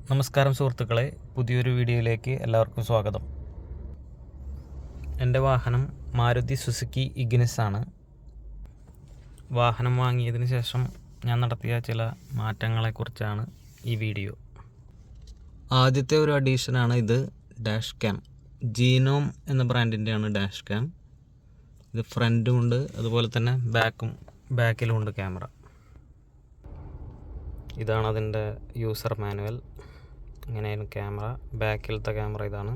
നമസ്കാരം സുഹൃത്തുക്കളെ, പുതിയൊരു വീഡിയോയിലേക്ക് എല്ലാവർക്കും സ്വാഗതം. എൻ്റെ വാഹനം മാരുതി സുസുക്കി ഇഗ്നിസ് ആണ്. വാഹനം വാങ്ങിയതിന് ശേഷം ഞാൻ നടത്തിയ ചില മാറ്റങ്ങളെക്കുറിച്ചാണ് ഈ വീഡിയോ. ആദ്യത്തെ ഒരു അഡീഷനാണ് ഇത്, ഡാഷ് ക്യാം. ജീനോം എന്ന ബ്രാൻഡിൻ്റെയാണ് ഡാഷ് ക്യാം. ഇത് ഫ്രണ്ടും ഉണ്ട്, അതുപോലെ തന്നെ ബാക്കിലും ഉണ്ട് ക്യാമറ. ഇതാണ് അതിൻ്റെ യൂസർ മാനുവൽ. ഇങ്ങനെയാണ് ക്യാമറ. ബാക്കിലത്തെ ക്യാമറ ഇതാണ്.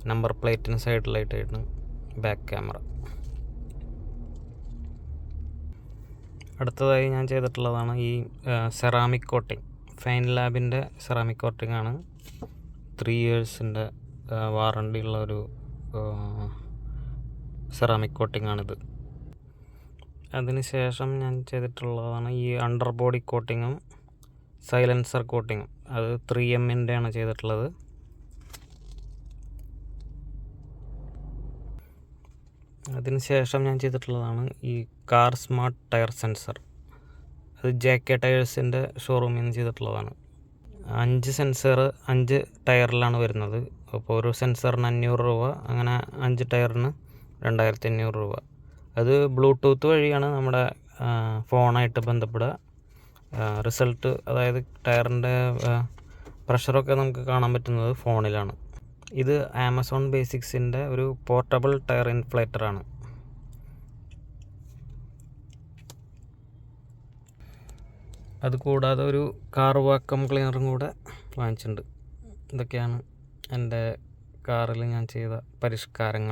നമ്പർ പ്ലേറ്റിന് സൈഡിലായിട്ടാണ് ബാക്ക് ക്യാമറ. അടുത്തതായി ഞാൻ ചെയ്തിട്ടുള്ളതാണ് ഈ സെറാമിക് കോട്ടിങ്. ഫൈൻ ലാബിൻ്റെ സെറാമിക് കോട്ടിംഗ് ആണ്. 3 ഇയേഴ്സിൻ്റെ വാറണ്ടി ഉള്ള ഒരു സെറാമിക് കോട്ടിംഗ് ആണിത്. അതിന് ശേഷം ഞാൻ ചെയ്തിട്ടുള്ളതാണ് ഈ അണ്ടർ ബോഡി കോട്ടിങ്ങും സൈലൻസർ കോട്ടിങ്ങും. അത് 3M ആണ് ചെയ്തിട്ടുള്ളത്. അതിന് ശേഷം ഞാൻ ചെയ്തിട്ടുള്ളതാണ് ഈ കാർ സ്മാർട്ട് ടയർ സെൻസർ. അത് JK ടയേഴ്സിൻ്റെ ഷോറൂമിൽ നിന്ന് ചെയ്തിട്ടുള്ളതാണ്. 5 സെൻസർ 5 ടയറിലാണ് വരുന്നത്. അപ്പോൾ ഒരു സെൻസറിന് 500 രൂപ, അങ്ങനെ 5 ടയറിന് 2500 രൂപ. അത് ബ്ലൂടൂത്ത് വഴിയാണ് നമ്മുടെ ഫോണായിട്ട് ബന്ധപ്പെടുക. റിസൾട്ട്, അതായത് ടയറിൻ്റെ പ്രഷറൊക്കെ നമുക്ക് കാണാൻ പറ്റുന്നത് ഫോണിലാണ്. ഇത് ആമസോൺ ബേസിക്സിൻ്റെ ഒരു പോർട്ടബിൾ ടയർ ഇൻഫ്ലേറ്ററാണ്. അതുകൂടാതെ ഒരു കാർ വാക്വം ക്ലീനറും കൂടെ വാങ്ങിച്ചിട്ടുണ്ട്. ഇതൊക്കെയാണ് എൻ്റെ കാറിൽ ഞാൻ ചെയ്ത പരിഷ്കാരങ്ങൾ.